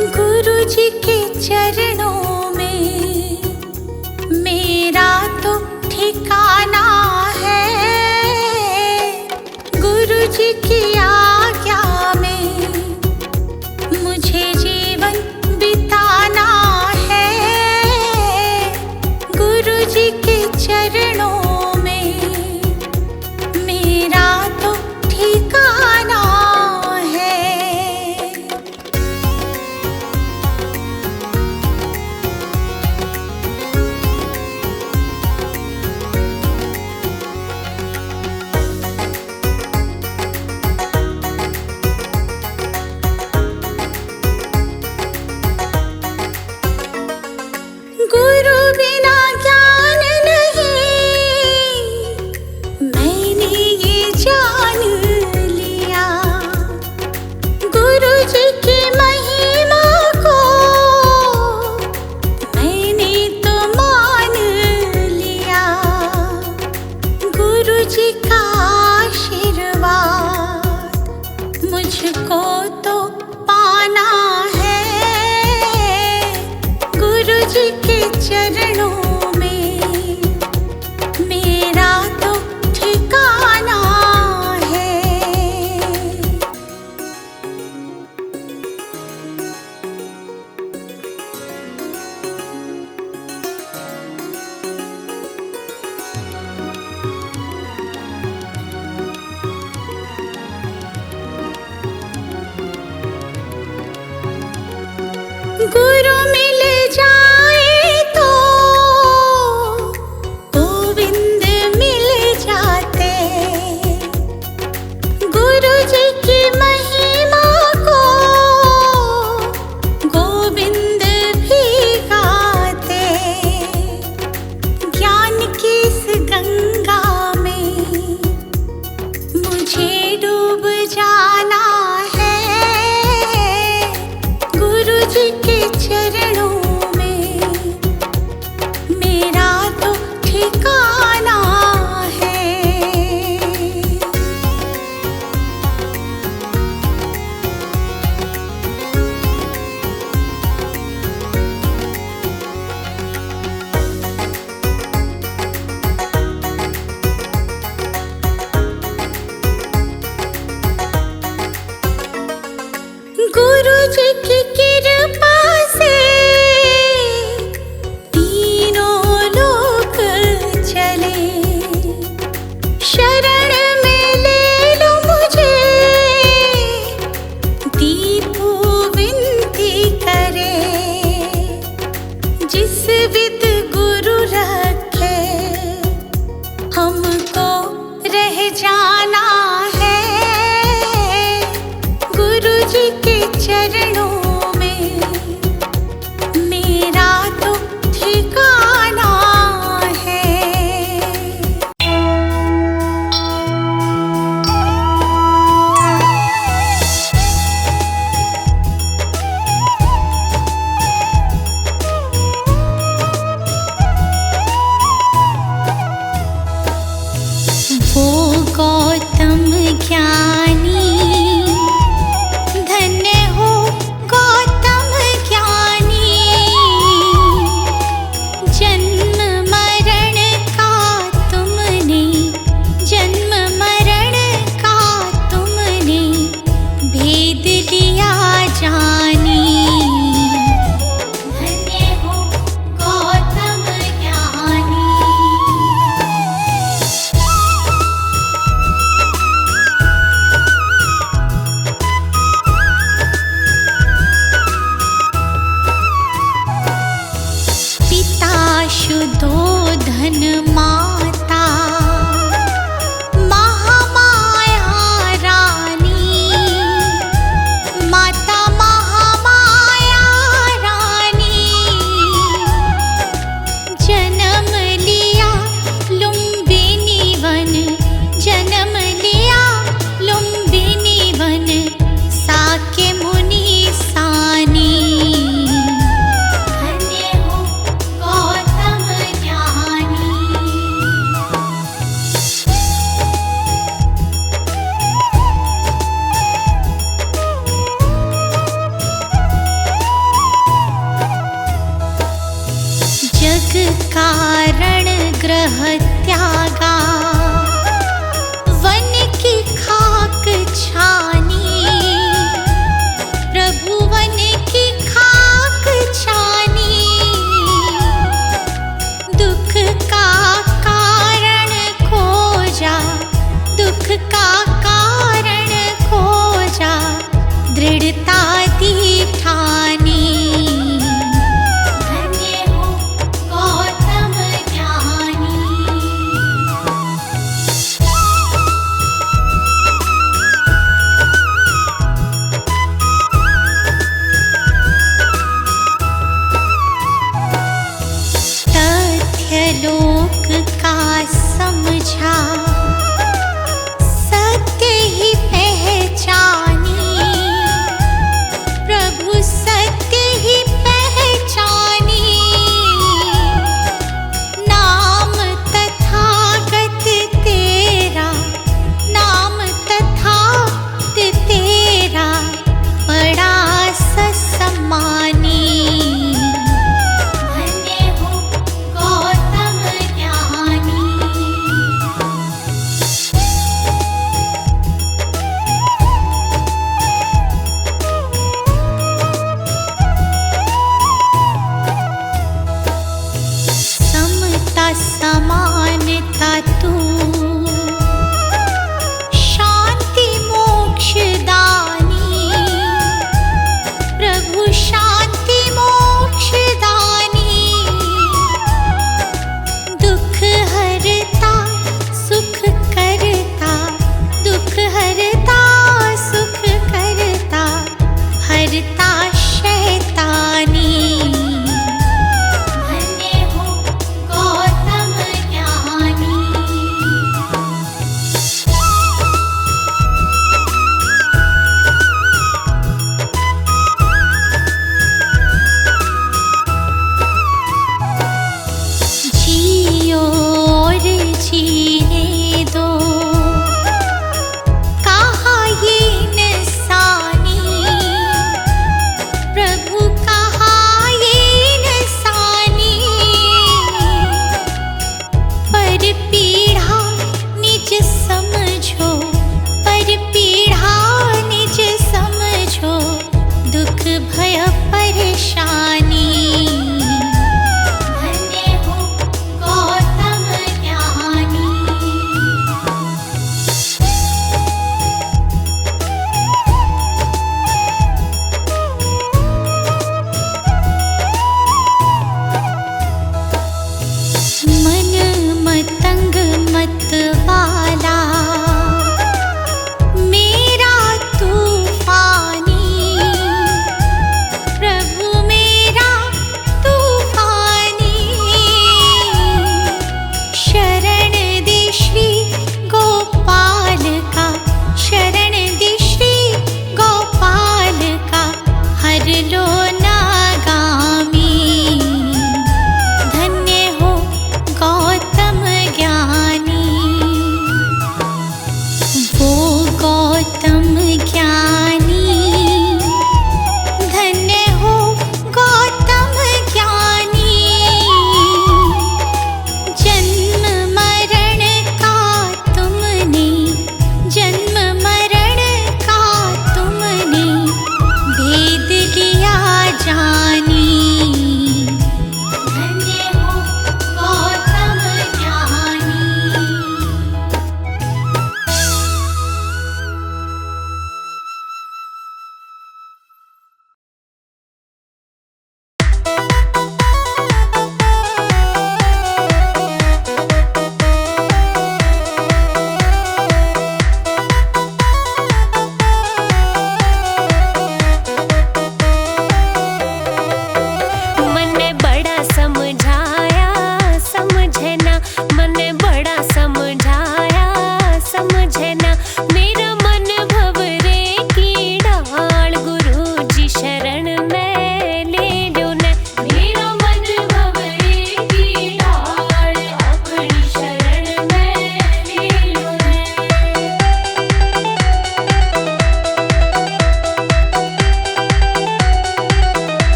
गुरु जी के चरणों में मेरा तो ठिकाना है। गुरु जी की आज्ञा में मुझे जीवन बिताना है। गुरु जी के चरणों में मेरा तो ठिकाना है। गुरु बिना ज्ञान नहीं, मैंने ये जान लिया। गुरु जी की महिमा को मैंने तो मान लिया। गुरु जी का आशीर्वाद मुझको तो पाना है। गुरु जी के चरणों में मेरा तो ठिकाना है। गुरु मिल जाए तो गोविंद मिल जाते। गुरु जी की महिमा को गोविंद भी गाते। ज्ञान की इस गंगा में मुझे डूब जाना है। गुरु जी के चरणों में मेरा तो ठिकाना है। गुरु जी की कृपा से तीनों लोक चले। शरण में ले लो मुझे, दीपू विनती करे। जिस विद गुरु रखे हमको रह जाना है। गुरु जी के चरणों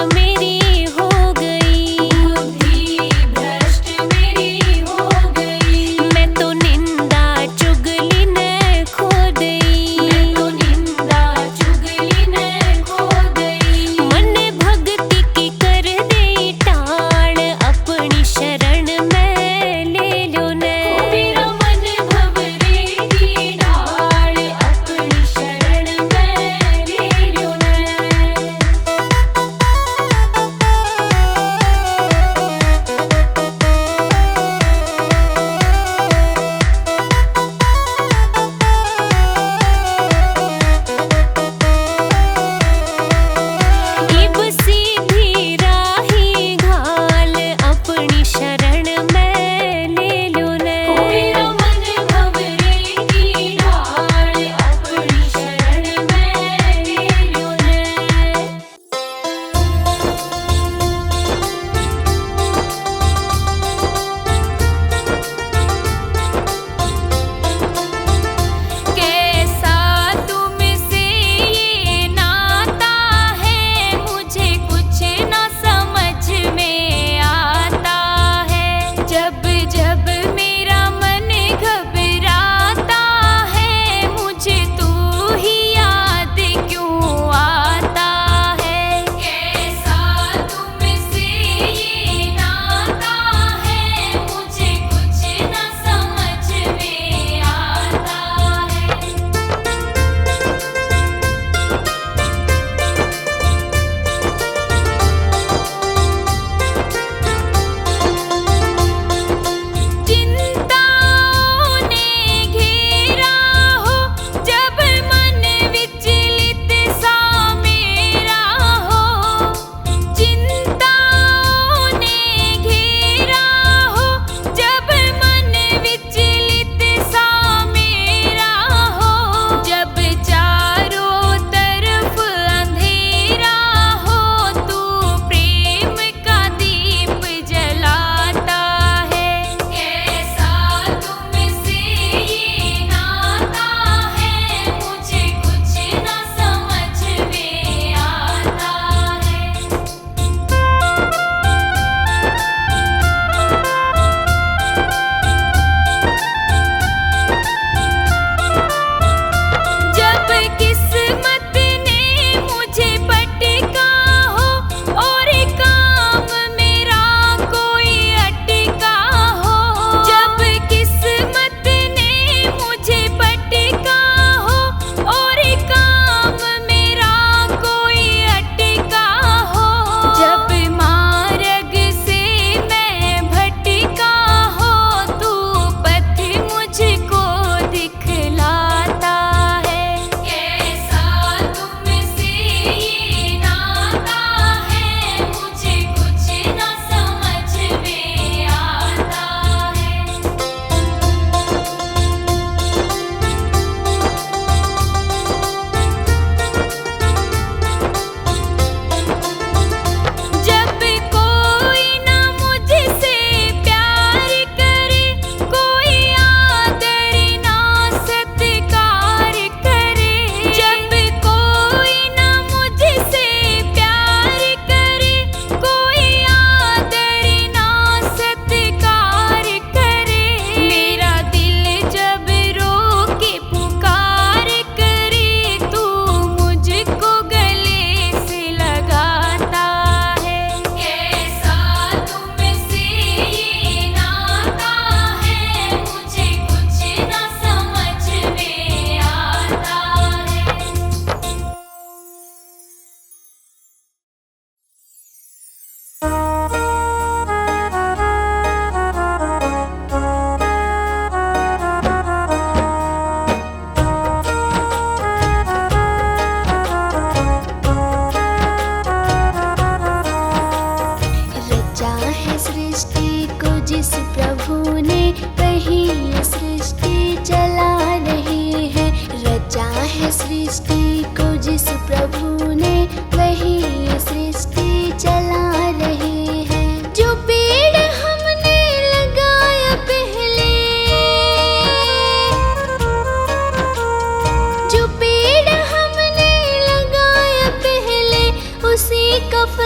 मेरी हो गई, बुद्धि भ्रष्ट मेरी हो गई। मैं तो निंदा चुगली ने खो गई, मैं तो निंदा चुगली ने खो गई। मन भक्ति की कर दे टाण, अपनी शरण में ले लो ने। मेरा मन भवरे की ढाल, अपनी शरण में ले लो ने।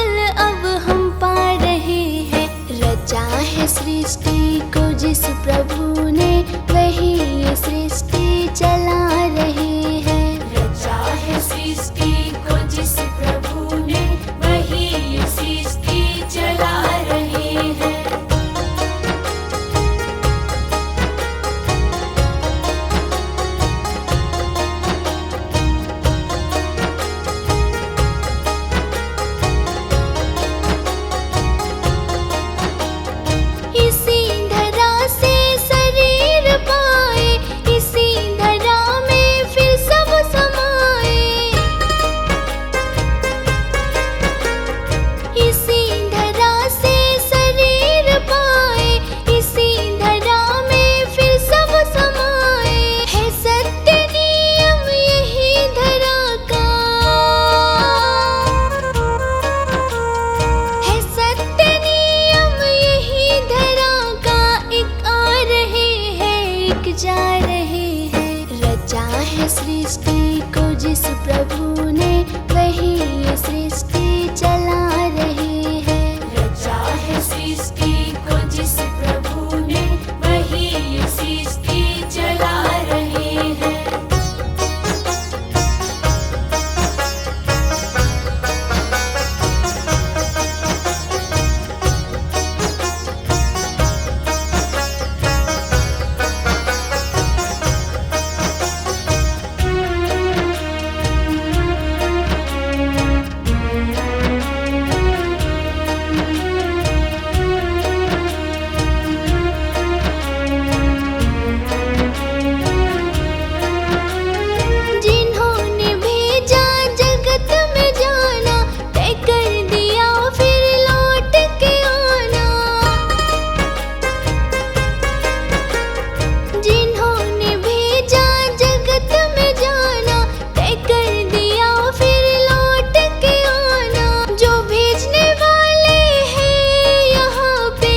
फल अब हम पा रहे हैं। रचा है सृष्टि को जिस प्रभु ने, वही ये सृष्टि चला रहे हैं। रचा है सृष्टि को जिस प्रभु ने, वही ये सृष्टि चला रहे हैं। इसी धरा से शरीर पाए, इसी धरा में फिर सब समाए। इसी धरा से शरीर पाए, इसी धरा में फिर सब समाए। है सत्य नियम यही धरा का, है सत्य नियम यही धरा का। एक आ रहे हैं, एक जा रहे हैं। रचा है सृष्टि को जिस प्रभु ने, वही ये सृष्टि चला रहे हैं। रचा है सृष्टि को जिस प्रभु ने, वही ये सृष्टि चला रहे हैं। जिन्होंने भेजा जगत में जाना, तय कर दिया फिर लौट के आना। जिन्होंने भेजा जगत में जाना, तय कर दिया फिर लौट के आना। जो भेजने वाले हैं यहाँ पे,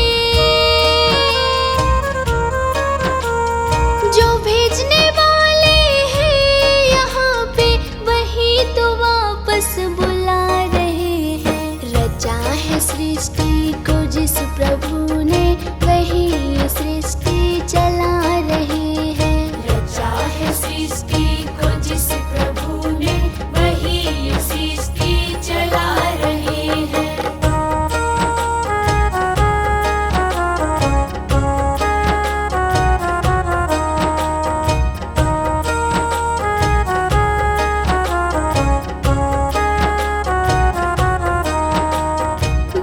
जो भेजने वाले हैं यहाँ पे, वही तो वापस बुला रहे हैं। रचा है सृष्टि को जिस प्रभु ने, वही ये सृष्टि चला रहे हैं। रचा है सृष्टि को जिस प्रभु ने, वही ये सृष्टि चला रहे हैं।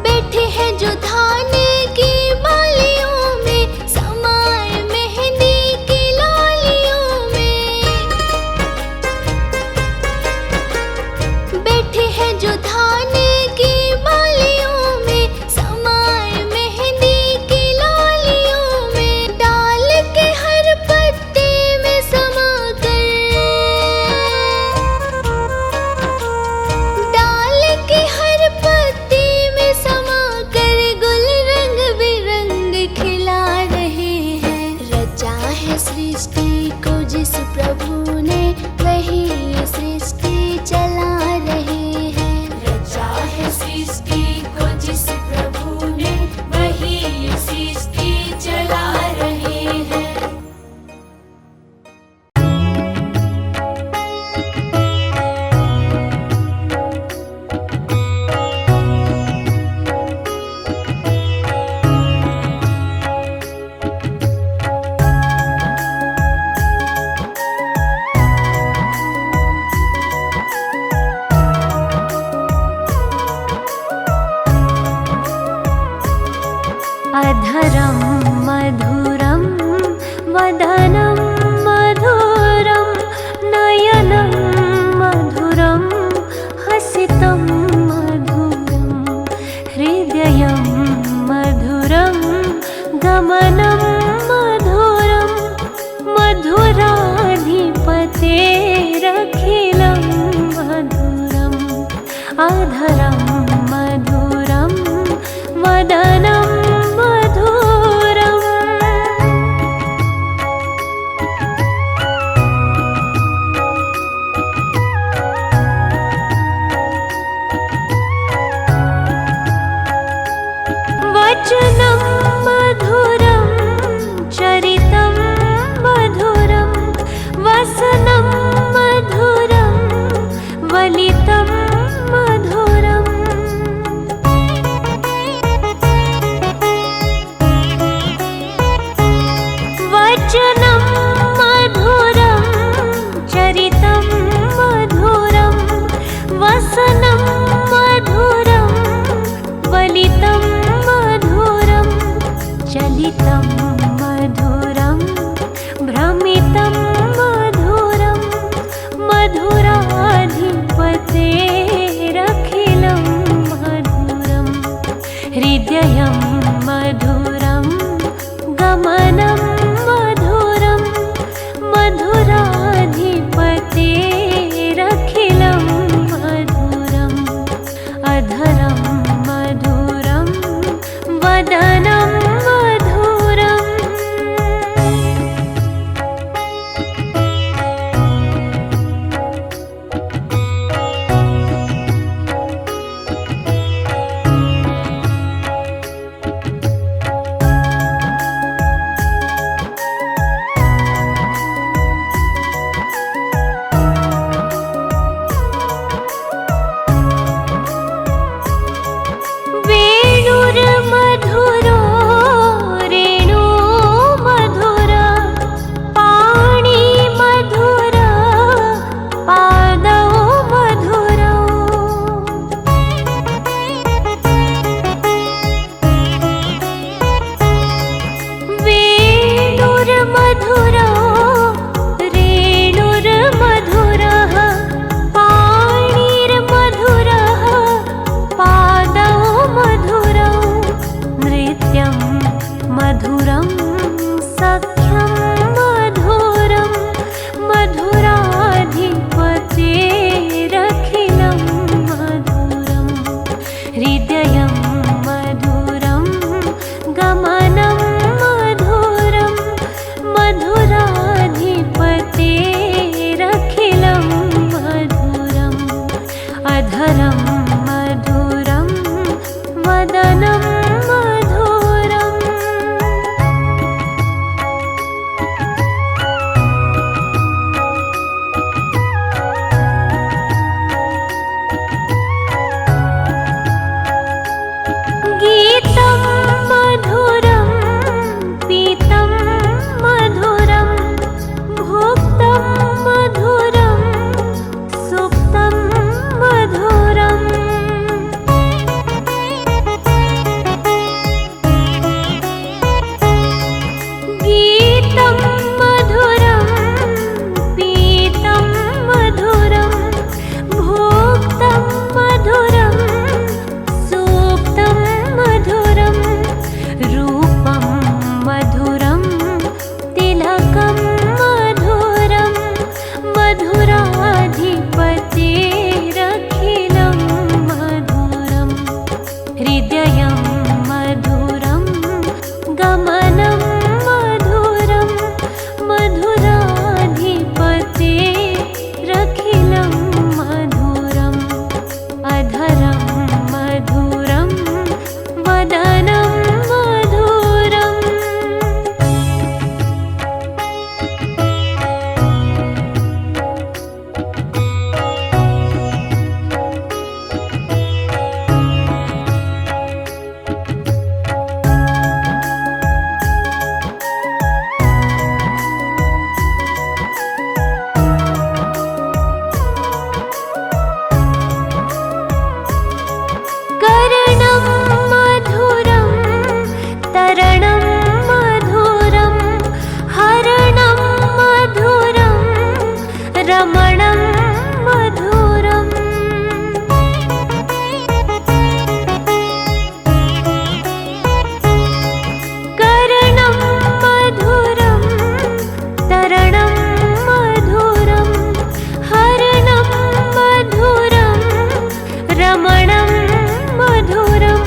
बैठे हैं जो धान की बालियों में, समाए मेहंदी की लालियों में। बैठे हैं जो धान की बालियों में, समाए मेहंदी की लालियों में। डाल के हर पत्ते में समा कर, डाल के हर पत्ते में समा कर, गुल रंग बिरंग खिला रहे हैं। रचा है सृष्टि को जिस प्रभु ने, वही ये सृष्टि चला रहे हैं। रचा है सृष्टि को जिस प्रभु ने, वही ये सृष्टि चला रहे हैं। अधरं मधुरं वदनं मधुरं, नयनं मधुरं हसितं मधुरं, हृदयं मधुरं गमनं मधुरं, मधुराधिपतेरखिलं मधुरम्। अधरं मधुरं वदनं मधुरम्। हृदयं मधुरं गमनं मधुरं मधुराधिपतेरखिलं मधुरम् अधरं मधुरं वदनं मधुरम् गीतं मधुरं पीतं मधुरं भोक्तं मधुरं सुप्तं मधुरम् गीतं मधुरं पीतं मधुरं भोक्तं मधुरं सुप्तं मधुरं रूपं मधुरं तिलकं मधुरं मधुराधिपतेरखिलं मधुरम् हृदयं मधुरं गमनं मधुरं मधुराधिपतेरखिलं मधुरम् अधरं मधुरं वदनं मधुरम् कर्णं मधुरं तरणं मधुरं हरणं मधुरं रमणं मधुरम् कर्णं मधुरं तरणं मधुरं हरणं मधुरं रमणं मधुरं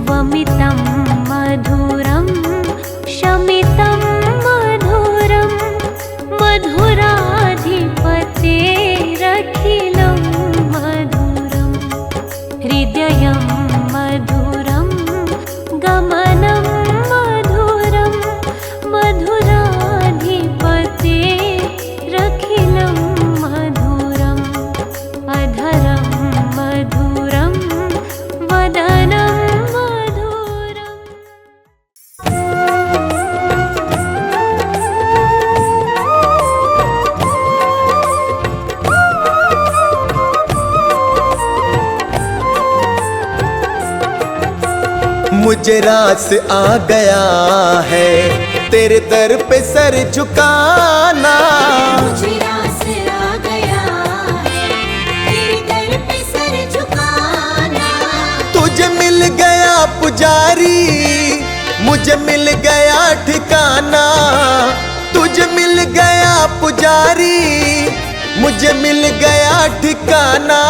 वमितं मधुरं शमितं मधुरं मधुराधिपतेरखिलं मधुरम् हृदयं मधुरं गमनं मधुरं मधुराधिपतेरखिलं मधुरम् अधरं मधुरं वदनं मधुरम् मुझे रास आ गया है तेरे दर पे सर झुकाना। मुझे रास आ गया है तेरे दर पे सर झुकाना। तुझे मिल गया पुजारी मुझे मिल गया ठिकाना। तुझे मिल गया पुजारी मुझे मिल गया ठिकाना।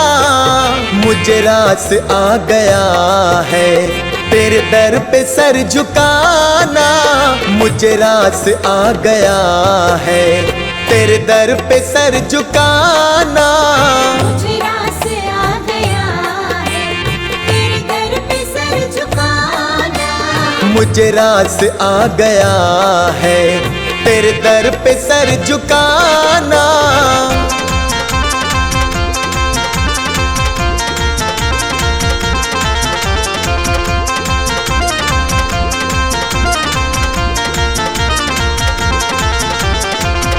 मुझे रास आ गया है तेरे दर पे सर झुकाना। मुझे रास आ गया है तेरे दर पे सर झुकाना। मुझे रास आ गया है तेरे दर पे सर झुकाना। मुझे रास आ गया है तेरे दर पे सर झुकाना।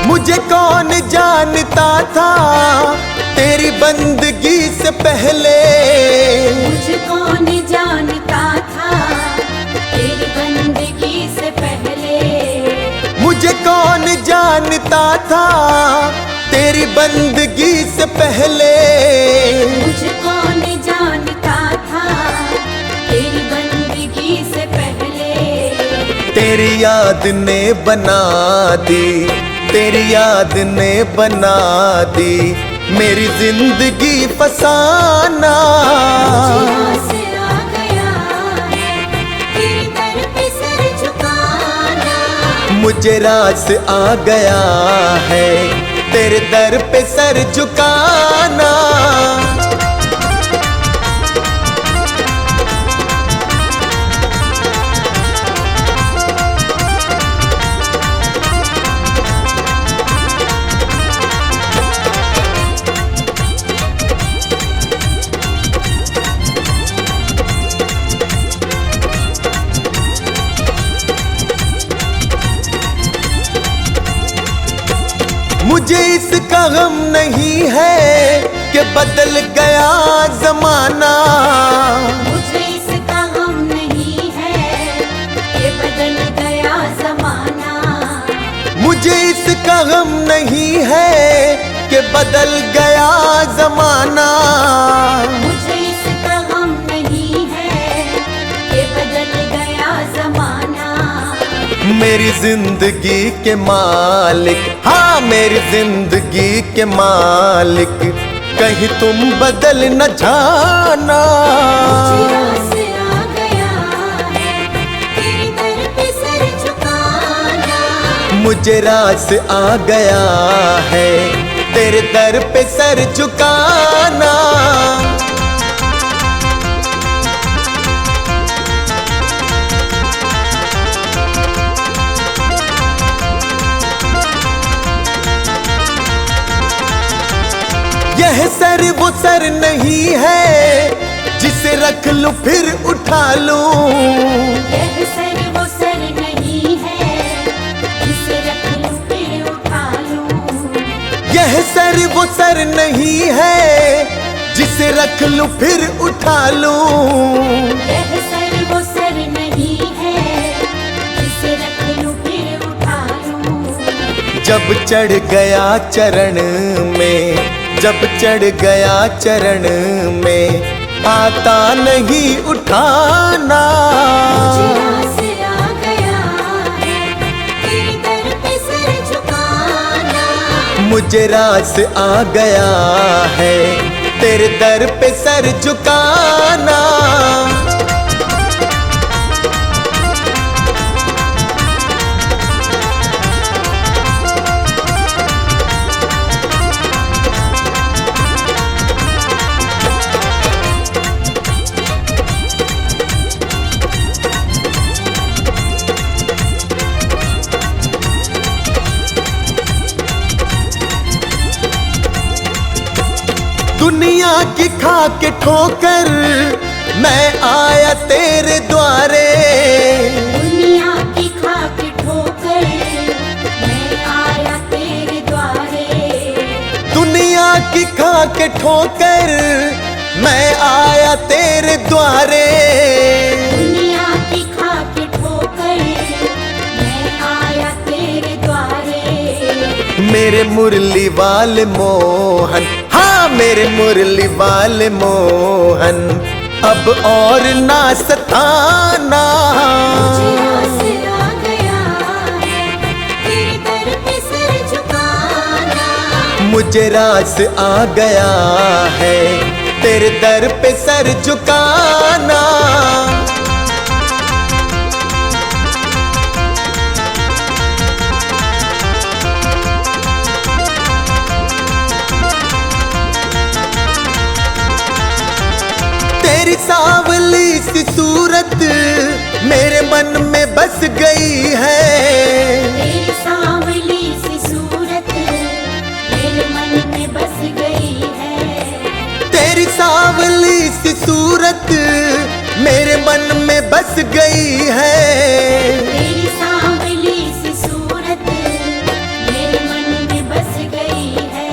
मुझे कौन जानता था तेरी बंदगी से पहले। मुझे कौन जानता था तेरी बंदगी से पहले। मुझे कौन जानता था तेरी बंदगी से पहले। मुझे कौन जानता था तेरी बंदगी से पहले। तेरी याद ने बना दी तेरी याद ने बना दी मेरी जिंदगी फसाना। मुझे रास आ मुझे रास आ गया है तेरे दर पे सर झुकाना। मुझे इसका गम नहीं है कि बदल गया जमाना। मुझे इसका गम नहीं है कि बदल गया जमाना। मुझे इसका गम नहीं है कि बदल गया जमाना। मुझे इसका गम नहीं है कि बदल गया जमाना। मेरी जिंदगी के मालिक, हाँ मेरी जिंदगी के मालिक, कहीं तुम बदल न जाना। मुझे रास आ गया है तेरे दर पे सर झुकाना। मुझे रास आ गया है तेरे दर पे सर झुकाना। यह सर वो सर नहीं है जिसे रख लूं फिर उठा लूं। यह सर वो सर नहीं है जिसे रख लूं फिर उठा लूं। यह सर वो सर नहीं है जिसे रख लूं फिर उठा लूं। यह सर वो सर नहीं है जिसे रख लूं फिर उठा लूं। जब चढ़ गया चरण में, जब चढ़ गया चरण में, आता नहीं उठाना। मुझे रास आ गया है तेरे दर पे सर झुकाना। मुझे रास आ गया है तेरे दर पे सर झुकाना। दुनिया की खा के ठोकर मैं आया तेरे द्वारे। दुनिया की खा के ठोकर मैं आया तेरे द्वारे। दुनिया की खा के ठोकर मैं आया तेरे द्वारे। दुनिया की खा के ठोकर मैं आया तेरे द्वारे। मेरे मुरली वाले मोहन, हाँ मेरे मुरली वाले मोहन, अब और ना सताना। मुझे रास आ गया है तेरे दर पे सर झुकाना। मुझे रास आ गया है तेरे दर पे सर झुकाना। तेरी सांवली सी सूरत मेरे मन में बस गई है। तेरी सांवली सी सूरत मेरे मन में बस गई है। तेरी सांवली सी सूरत मेरे मन में बस गई है। तेरी सांवली सी सूरत मेरे मन में बस गई है।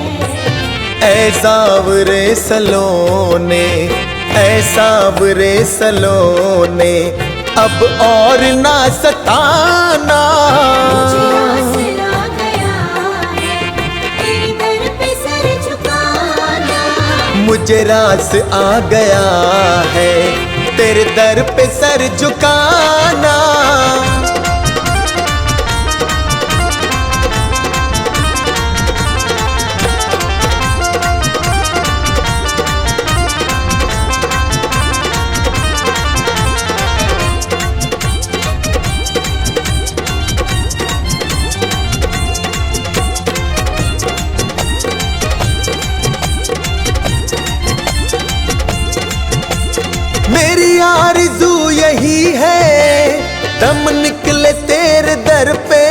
ऐ सांवरे सलोने, ऐ सांवरे सलोने, अब और ना सताना। मुझे रास आ गया है तेरे दर पे सर झुकाना। मुझे रास आ गया है तेरे दर पे सर झुकाना। आरज़ू यही है दम निकले तेरे दर पे।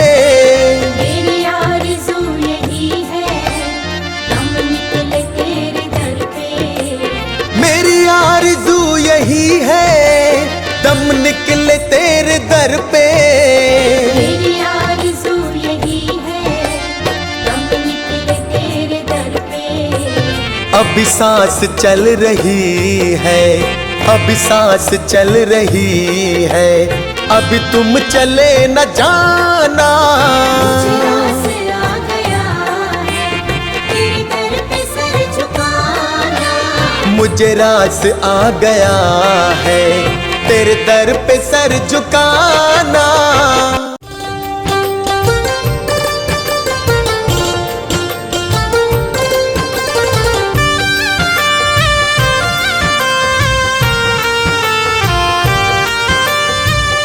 मेरी आरज़ू यही है दम निकले तेरे दर पे। मेरी आरज़ू यही है दम निकले तेरे दर पे। मेरी आरज़ू यही है दम निकले तेरे दर पे। अभी सांस चल रही है, अभी सांस चल रही है, अभी तुम चले न जाना। मुझे रास आ गया है तेरे दर पे सर झुकाना। मुझे रास आ गया है तेरे दर पे सर झुकाना।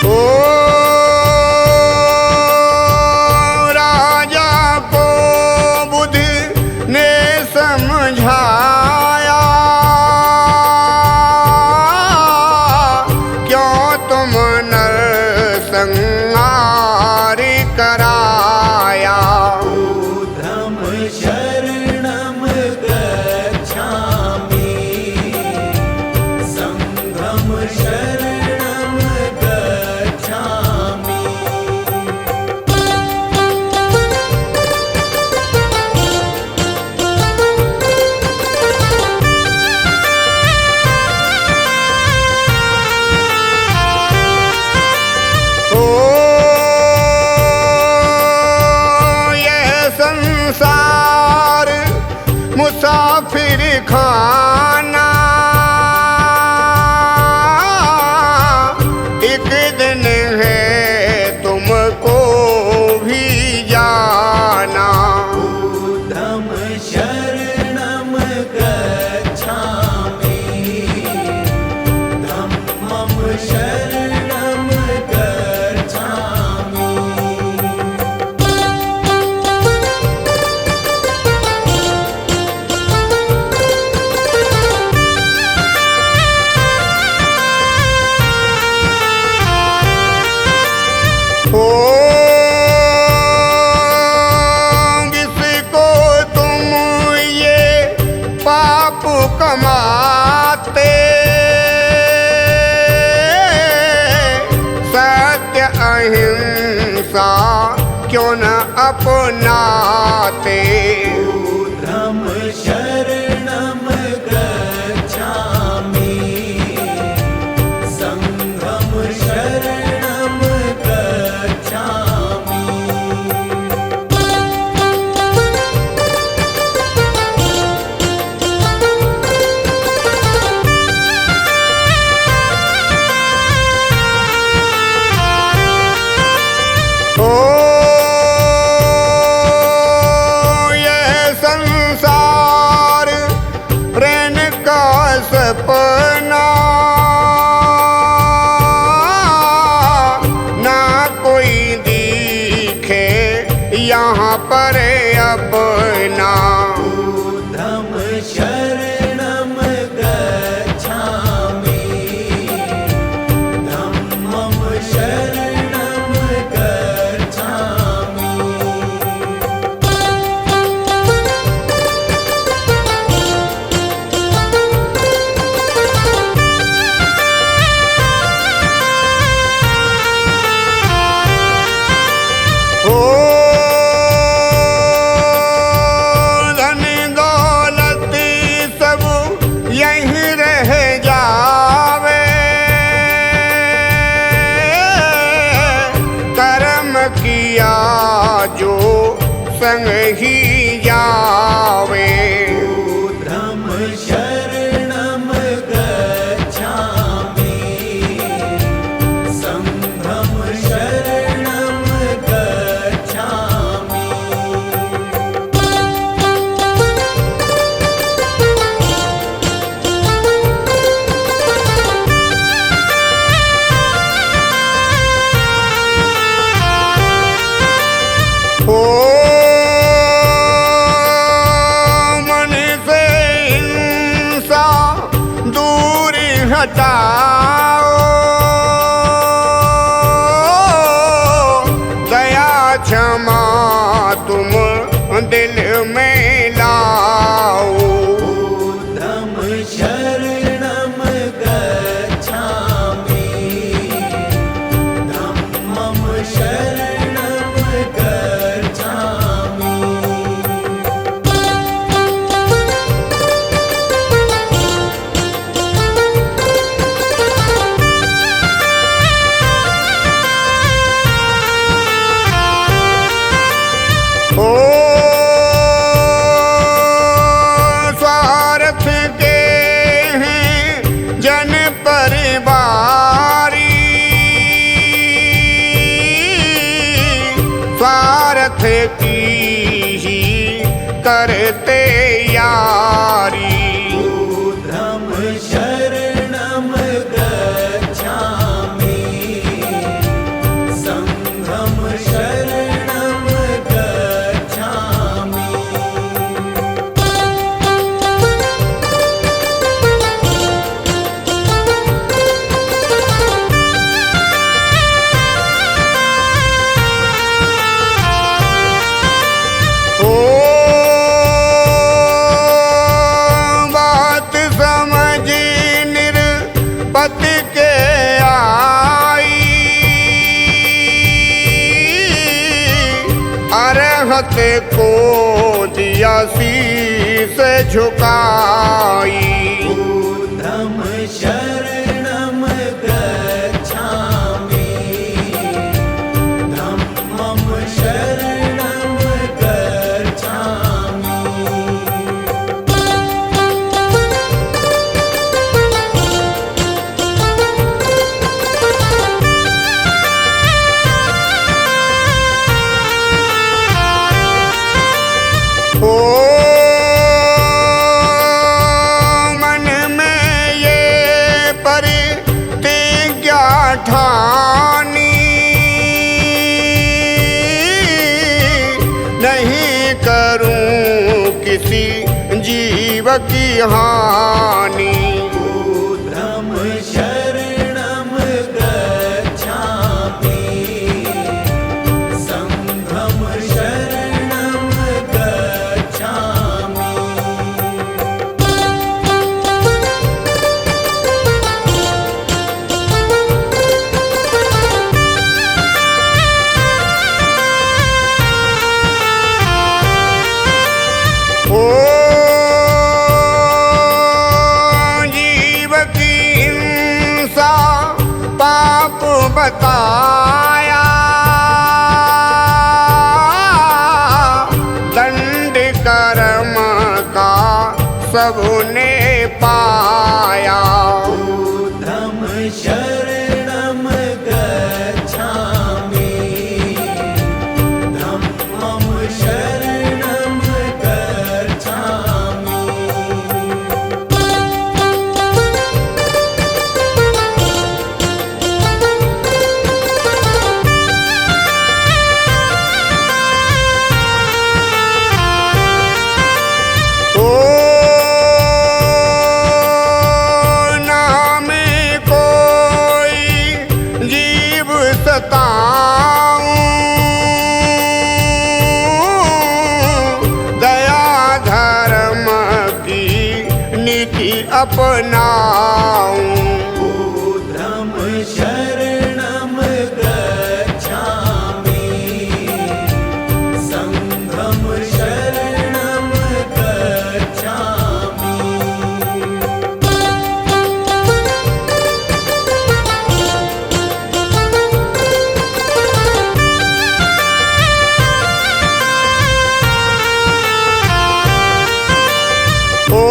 ओ राजा को बुद्धि ने समझाया, क्यों तुम नरसंहार कराया। धम शरणम गच्छामि, संघम शरणम गच्छामि। ओ ये संसार मुसाफिर खाना, एक दिन है तुमको भी जाना। धम शरणम गच्छामि, धम्मं शरणम गच्छामि। ओ जिसको तुम ये पाप कमाते, सत्य अहिंसा क्यों न अपनाते। धम शरणम गच्छामि, संघम शरणम गच्छामि। ओ ये संसार प्रेम का सपना, ना कोई दिखे यहाँ पर अपना। धम शरणम गच्छामि, धम्मं शरणम गच्छामि। ओ धन दौलत सब यहीं रह जावे, कर्म किया जो संग ही जावे। धम शरणम गच्छामि, संघम शरणम गच्छामि। ओ करते यारी। बुद्धं शरणं गच्छामि, संघं शरणं गच्छामि। ओ बात समझ निरपति के आई, अरहत को दिया शीस झुकाई। बुद्धं शरणं गच्छामि, धम्मं शरणं गच्छामि। ओ मन में ये प्रतिज्ञा ठानी, नहीं करूं किसी जीव की हानि। बुद्धं शरणं गच्छामि, संघं शरणं गच्छामि। ओ जीव की हिंसा पाप बताया, दंड कर्म का सबने पाया। बुद्धं शरणं गच्छामि, धम्मं शरणं गच्छामि। ओ नाम कोई जीव सताऊं, दया धर्म की नीति अपनाऊं। बुद्धं शरणं गच्छामि, संघं शरणं गच्छामि। ओ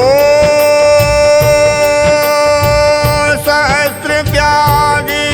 सहस्त्र त्यागी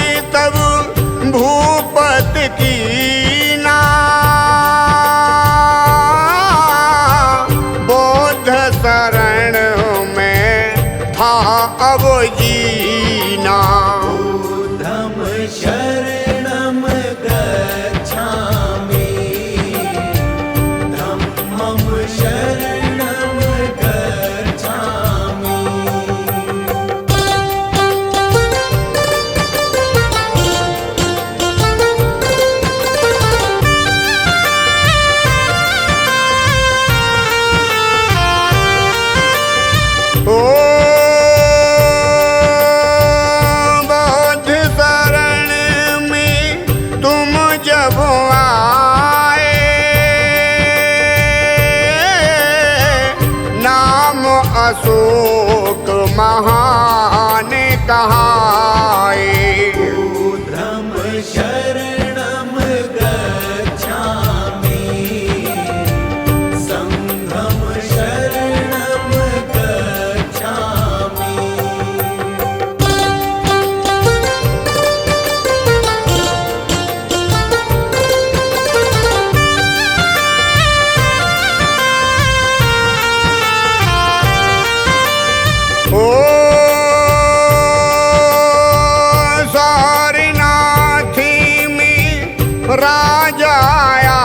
जाया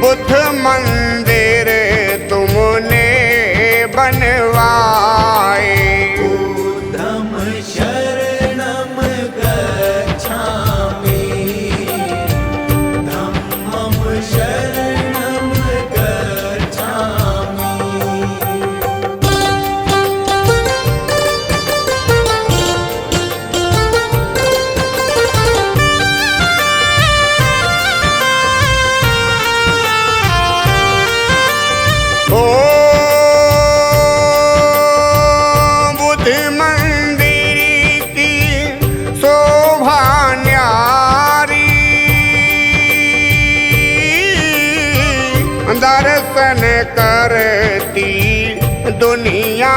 बुद्ध मंदिर तुमने बनवाए। बुद्धं शरणं गच्छामि, धम्मं शरणं गच्छामि। ओ बुद्ध मंदिर की शोभा न्यारी, दर्शन करती दुनिया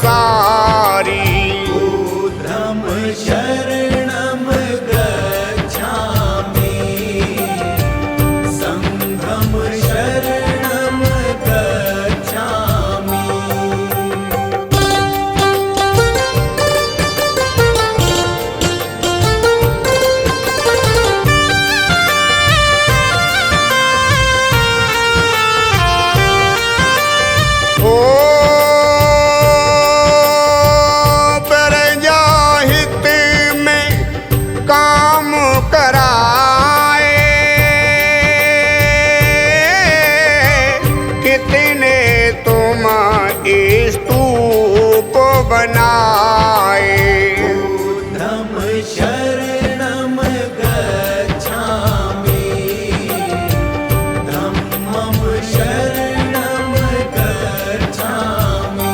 सारी। बुद्धं शरणं गच्छामि, संघं शरणं गच्छामि। ओ प्रजाहित में काम कराए, कितने तुम स्तूप बनाए। बुद्धं शरणं गच्छामि, धम्मं शरणं गच्छामि।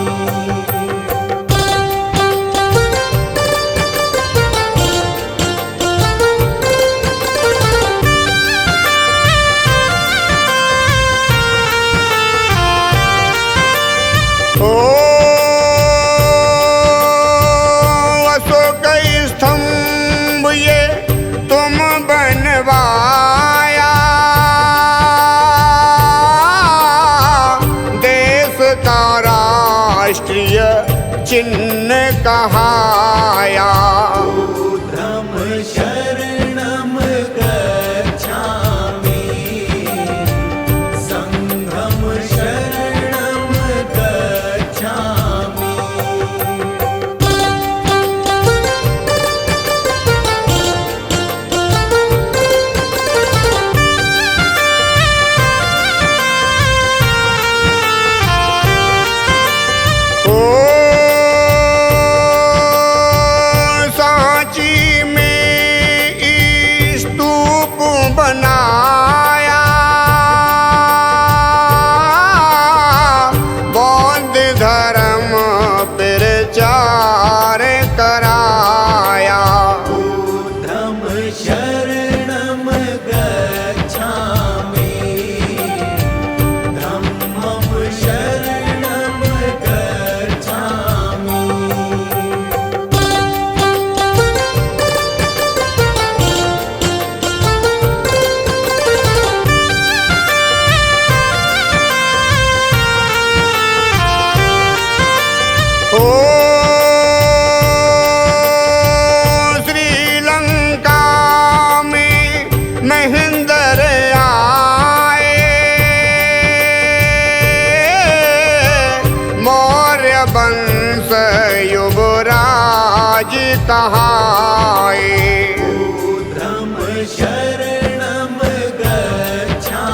ओ अशोक स्तंभ ये तुम बनवाया, देश का राष्ट्रीय चिन्ह कहाया। बुद्धं शरणं गच्छामि, संघं शरणं गच्छामि। ओ सांची में स्तूप बनाया, बौद्ध धर्म प्रचार कराया। बुद्धं शरणं गच्छामि, धम्मं शरणं गच्छामि। ओ श्रीलंका में महेंद्र आए, मौर्य वंश युवराज कहाए। बुद्धं शरणं गच्छामि,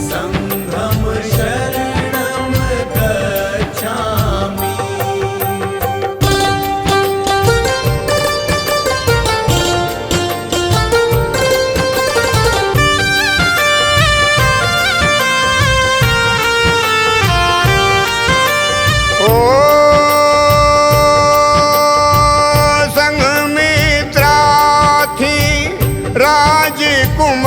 संघं शरणं गच्छामि। ओ संघमित्रा थी राजकुमारी,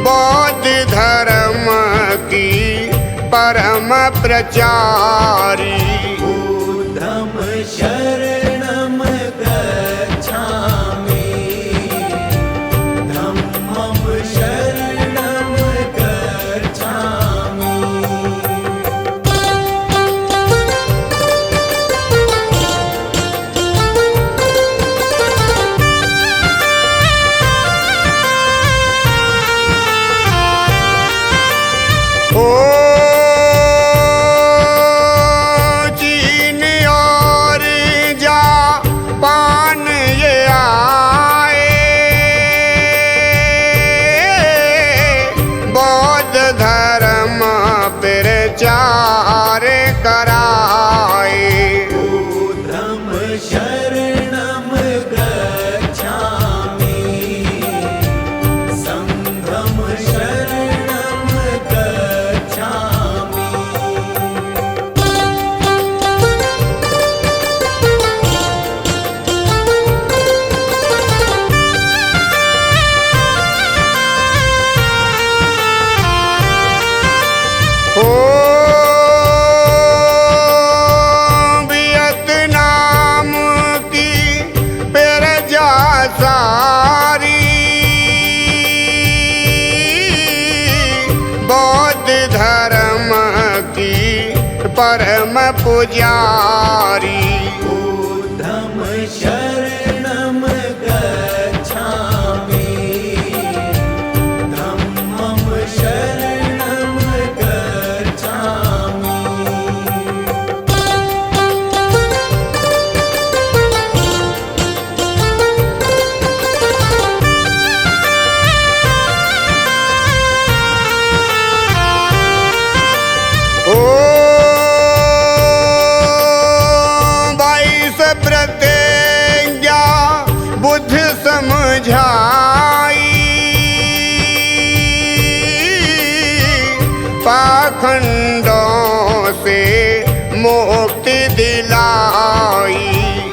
बौद्ध धर्म की परम प्रचारी। बुद्धं शरणं गच्छामि, धम्मं शरणं गच्छामि। धर्म प्रचार कराए। बुद्धं शरणं गच्छामि, संघं शरणं गच्छामि। ओ वियतनाम की प्रजा सारी, बौद्ध धर्म की परम पुजारी। बुद्धं शरणं गच्छामि, धम्मं शरणं गच्छामि। ओ 22 प्रतिज्ञा बुद्ध समझाई, पाखंडों से मुक्ति दिलाई।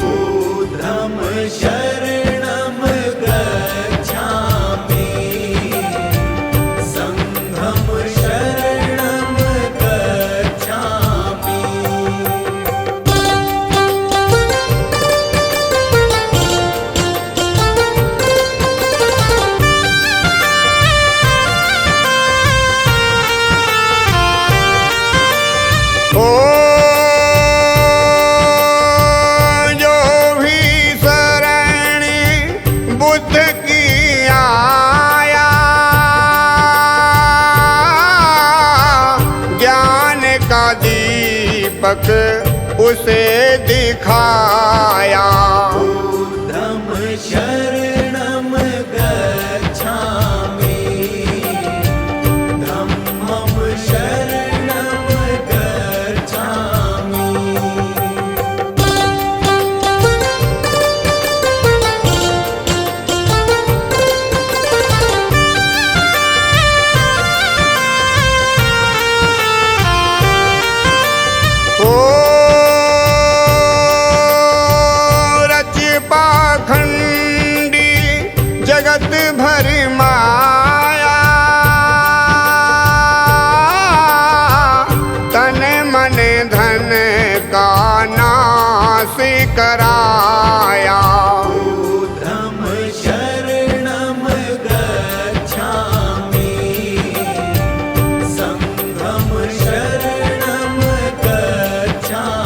बुद्धं शरणं गच्छामि, संघं शरणं गच्छामि। ओ जो भी शरण बुद्ध की आया, ज्ञान का दीपक उसे दिखाया। बुद्धं शरणं गच्छामि, धम्मं शरणं गच्छामि। ओ रच पाखंडी जगत भर माया, तन मन धन का नाश कराया। बुद्धं शरणं गच्छामि, संघं शरणं गच्छामि।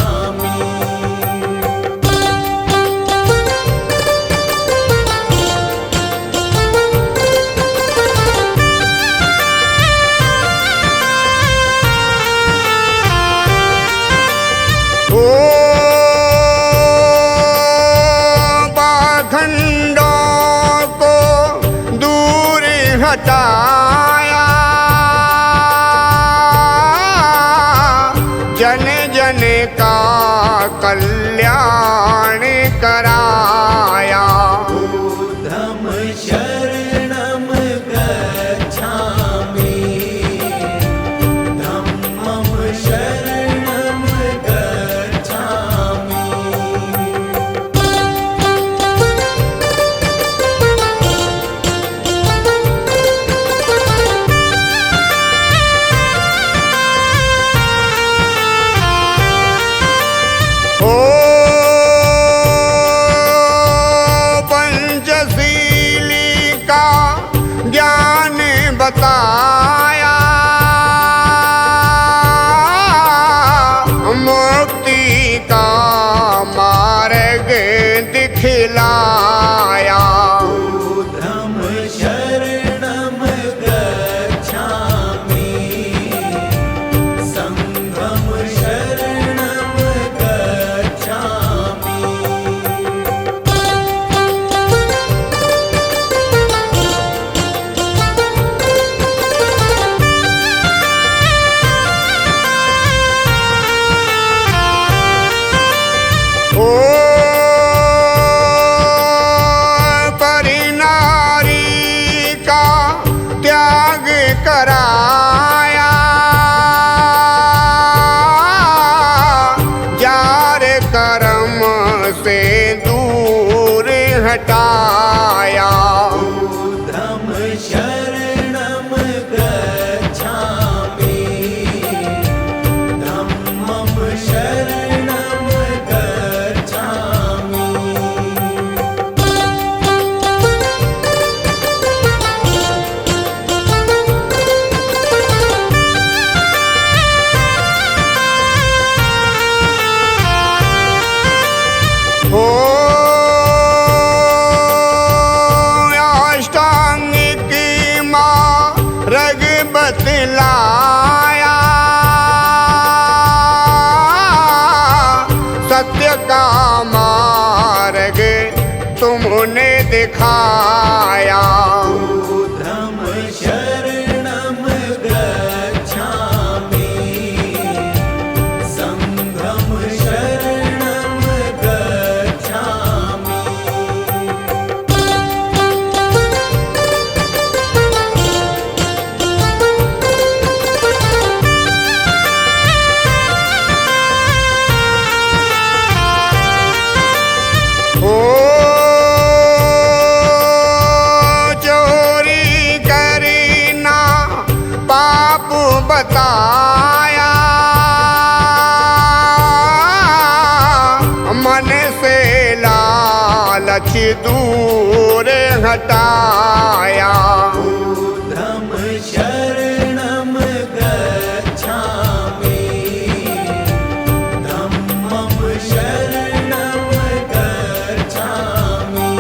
ओ पाखंडों को दूर हटाया, जन जन का कल्याण कराया। बुद्धं शरणं गच्छामि, धम्मं शरणं गच्छामि। ओ दिखाया। बुद्धं शरणं गच्छामि, संघं शरणं गच्छामि। ओ चोरी करी ना पाप बताया, मन से लालच दूर हटाया। बुद्धं शरणं गच्छामि, धम्मं शरणं गच्छामि।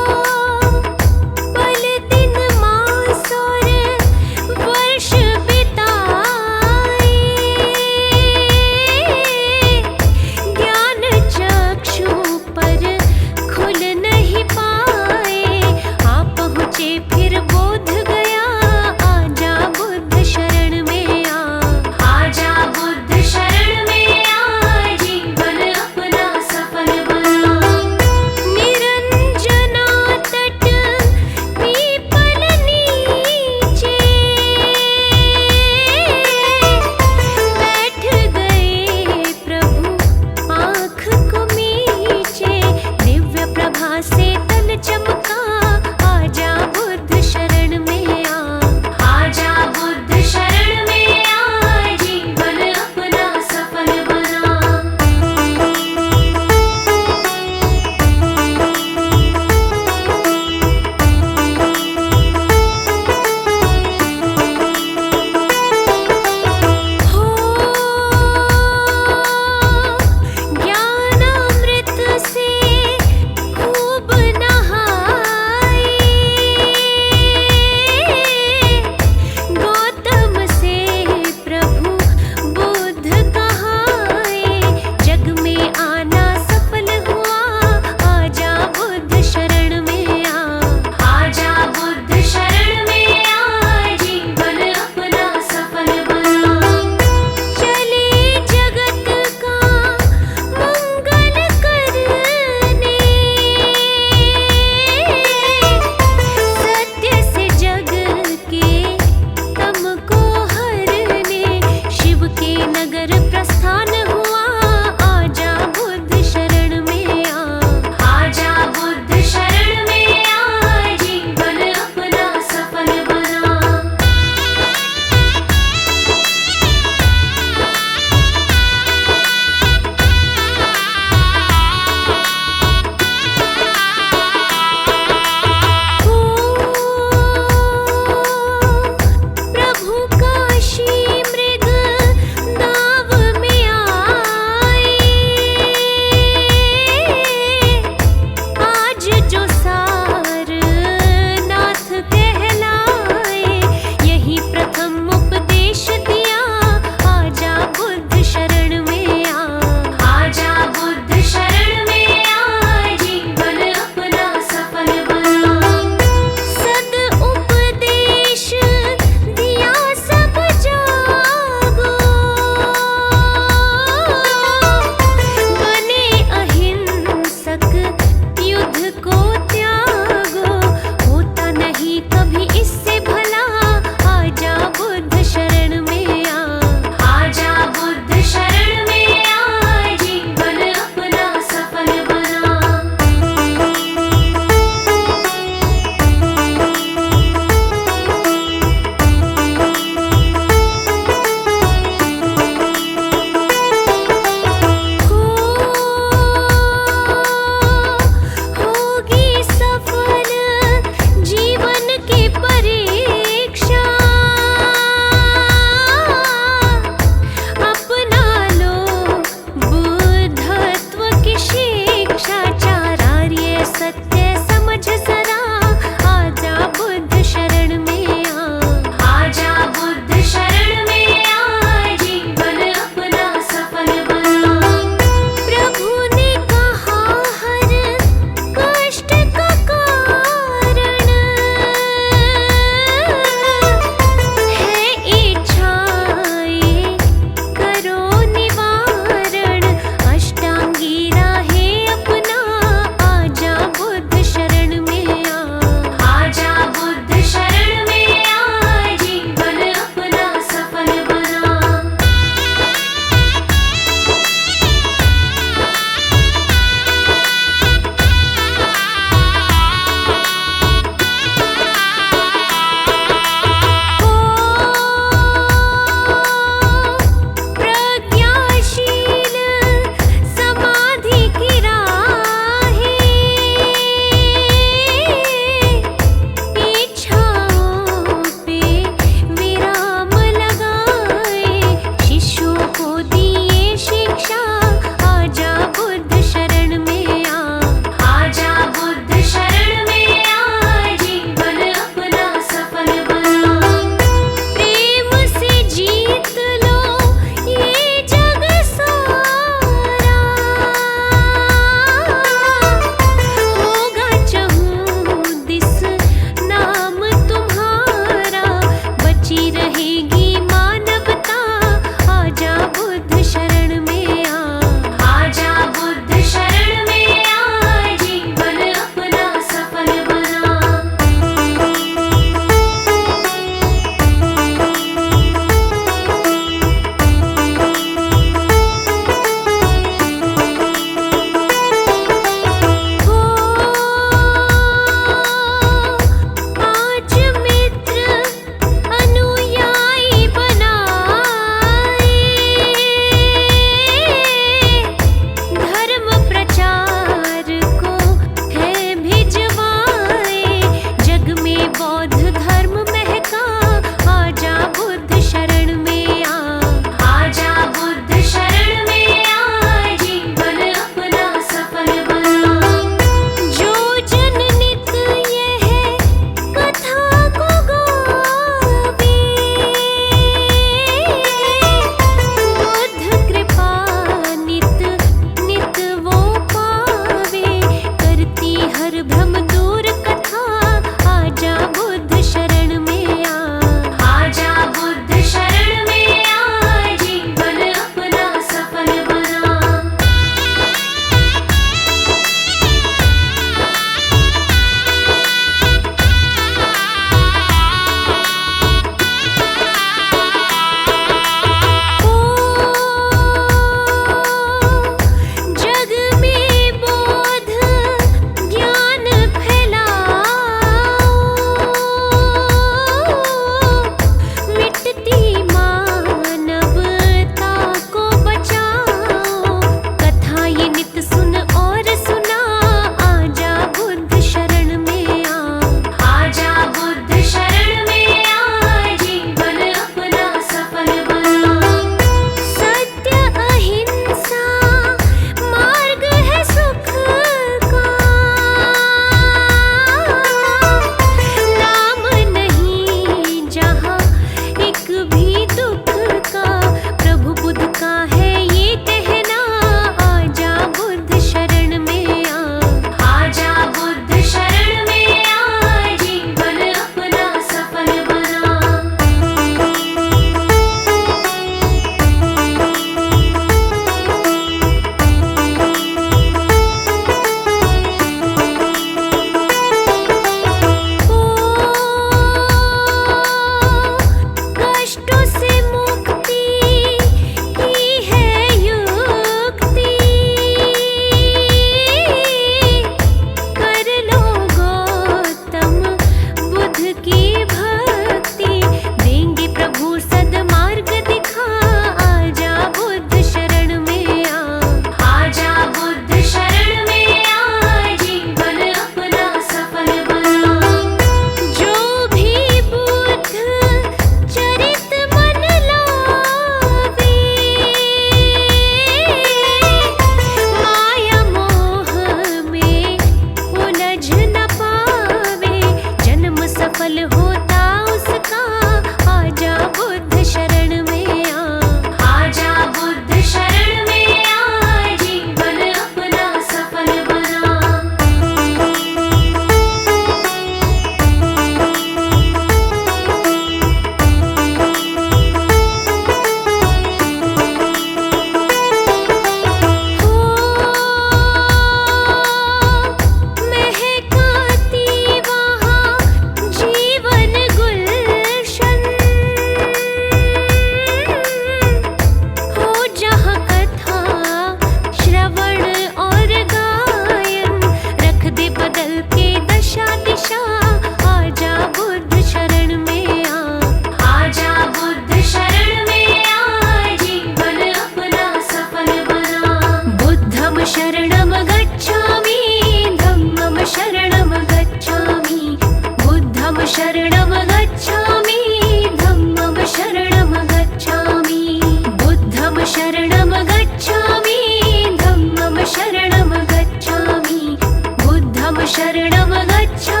शरणं गच्छामि